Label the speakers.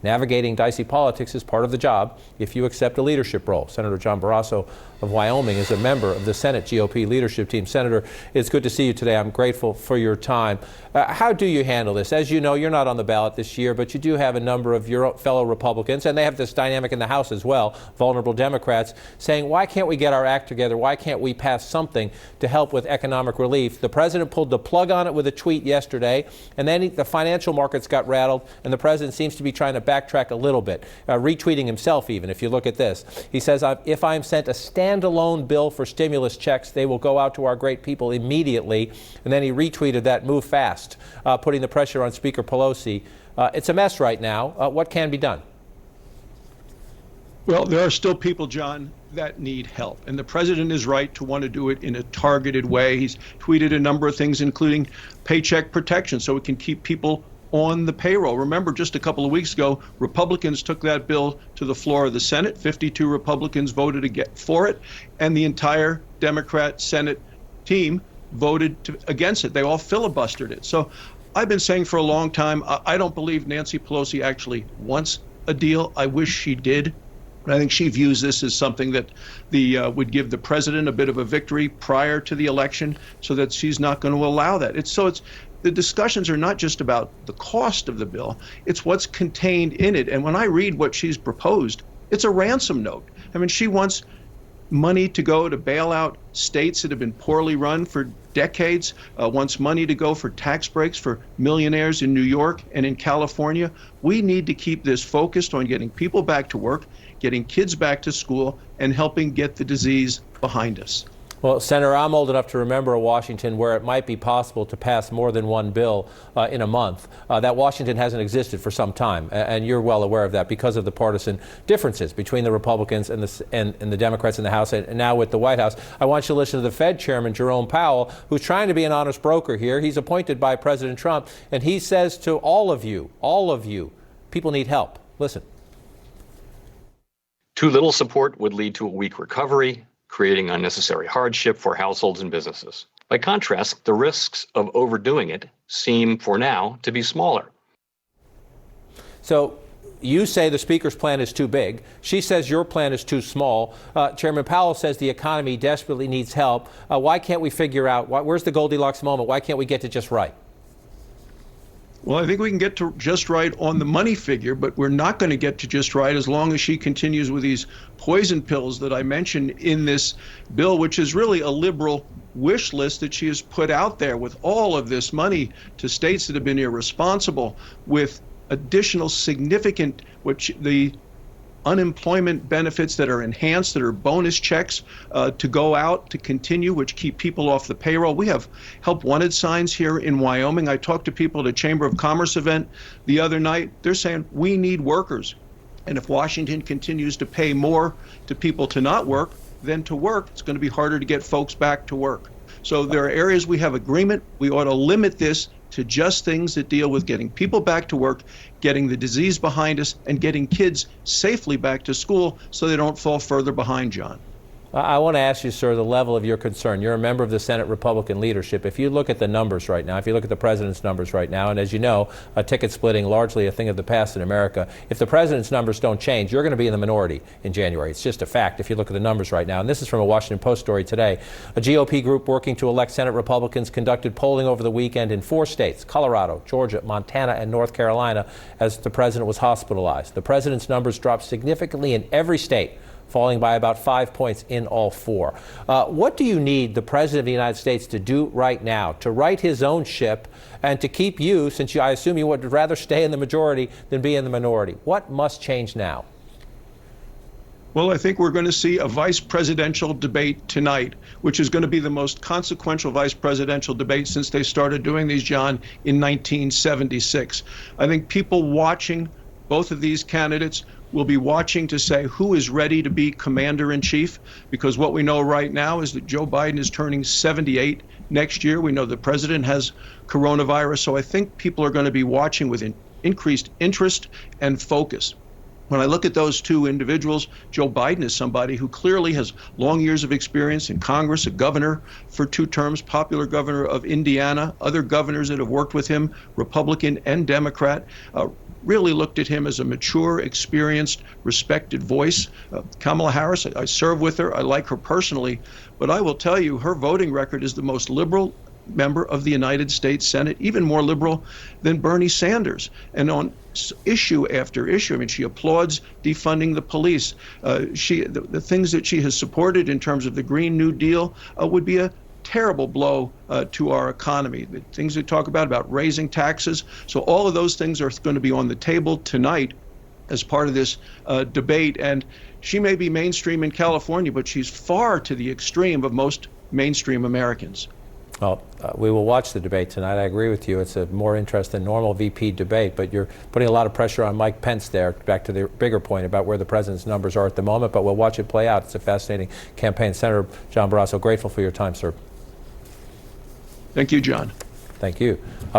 Speaker 1: Navigating dicey politics is part of the job if you accept a leadership role. Senator John Barrasso of Wyoming is a member of the Senate GOP leadership team. Senator, it's good to see you today. I'm grateful for your time. How do you handle this? As you know, you're not on the ballot this year, but you do have a number of your fellow Republicans, and they have this dynamic in the House as well, vulnerable Democrats, saying, why can't we get our act together? Why can't we pass something to help with economic relief? The president pulled the plug on it with a tweet yesterday, and then the financial markets got rattled, and the president seems to be trying to backtrack a little bit, retweeting himself even, if you look at this. He says, if I'm sent a standalone bill for stimulus checks, they will go out to our great people immediately. And then he retweeted that, move fast, putting the pressure on Speaker Pelosi. It's a mess right now. What can be done?
Speaker 2: Well, there are still people, John, that need help. And the president is right to want to do it in a targeted way. He's tweeted a number of things, including paycheck protection, so it can keep people on the payroll. Remember, just a couple of weeks ago, Republicans took that bill to the floor of the Senate. 52 Republicans voted for it, and the entire Democrat Senate team voted against it. They all filibustered it. So I've been saying for a long time, I don't believe Nancy Pelosi actually wants a deal. I wish she did. But I think she views this as something that would give the president a bit of a victory prior to the election, so that she's not going to allow that. The discussions are not just about the cost of the bill, it's what's contained in it. And when I read what she's proposed, it's a ransom note. I mean, she wants money to go to bail out states that have been poorly run for decades, wants money to go for tax breaks for millionaires in New York and in California. We need to keep this focused on getting people back to work, getting kids back to school, and helping get the disease behind us.
Speaker 1: Well, Senator, I'm old enough to remember a Washington where it might be possible to pass more than one bill in a month. That Washington hasn't existed for some time, and you're well aware of that because of the partisan differences between the Republicans and the Democrats in the House, and now with the White House. I want you to listen to the Fed Chairman, Jerome Powell, who's trying to be an honest broker here. He's appointed by President Trump, and he says to all of you, people need help. Listen.
Speaker 3: Too little support would lead to a weak recovery, creating unnecessary hardship for households and businesses. By contrast, the risks of overdoing it seem, for now, to be smaller.
Speaker 1: So you say the Speaker's plan is too big. She says your plan is too small. Chairman Powell says the economy desperately needs help. Why can't we figure out, where's the Goldilocks moment? Why can't we get to just right?
Speaker 2: Well, I think we can get to just right on the money figure, but we're not going to get to just right as long as she continues with these poison pills that I mentioned in this bill, which is really a liberal wish list that she has put out there with all of this money to states that have been irresponsible, with additional significant, which the unemployment benefits that are enhanced, that are bonus checks to go out to continue, which keep people off the payroll. We have help wanted signs here in Wyoming. I talked to people at a Chamber of Commerce event the other night. They're saying we need workers. And if Washington continues to pay more to people to not work than to work, it's going to be harder to get folks back to work. So there are areas we have agreement. We ought to limit this to just things that deal with getting people back to work, getting the disease behind us, and getting kids safely back to school so they don't fall further behind, John.
Speaker 1: I want to ask you, sir, the level of your concern. You're a member of the Senate Republican leadership. If you look at the numbers right now, if you look at the president's numbers right now, and as you know, ticket splitting largely a thing of the past in America, if the president's numbers don't change, you're going to be in the minority in January. It's just a fact if you look at the numbers right now. And this is from a Washington Post story today. A GOP group working to elect Senate Republicans conducted polling over the weekend in 4 states, Colorado, Georgia, Montana, and North Carolina, as the president was hospitalized. The president's numbers dropped significantly in every state, falling by about 5 points in all 4. What do you need the President of the United States to do right now to right his own ship and to keep you, since I assume you would rather stay in the majority than be in the minority? What must change now?
Speaker 2: Well, I think we're going to see a vice presidential debate tonight, which is going to be the most consequential vice presidential debate since they started doing these, John, in 1976. I think people watching both of these candidates will be watching to say who is ready to be commander-in-chief, because what we know right now is that Joe Biden is turning 78 next year. We know the president has coronavirus, so I think people are going to be watching with increased interest and focus. When I look at those two individuals, Joe Biden is somebody who clearly has long years of experience in Congress, a governor for 2 terms, popular governor of Indiana, other governors that have worked with him, Republican and Democrat. really looked at him as a mature, experienced, respected voice. Kamala Harris, I serve with her. I like her personally. But I will tell you, her voting record is the most liberal member of the United States Senate, even more liberal than Bernie Sanders. And on issue after issue, I mean, she applauds defunding the police. The things that she has supported in terms of the Green New Deal would be a terrible blow to our economy. The things we talk about raising taxes. So all of those things are going to be on the table tonight as part of this debate. And she may be mainstream in California, but she's far to the extreme of most mainstream Americans.
Speaker 1: Well, we will watch the debate tonight. I agree with you. It's a more interesting normal VP debate, but you're putting a lot of pressure on Mike Pence there, back to the bigger point about where the president's numbers are at the moment, but we'll watch it play out. It's a fascinating campaign. Senator John Barrasso, grateful for your time, sir.
Speaker 2: Thank you, John.
Speaker 1: Thank you.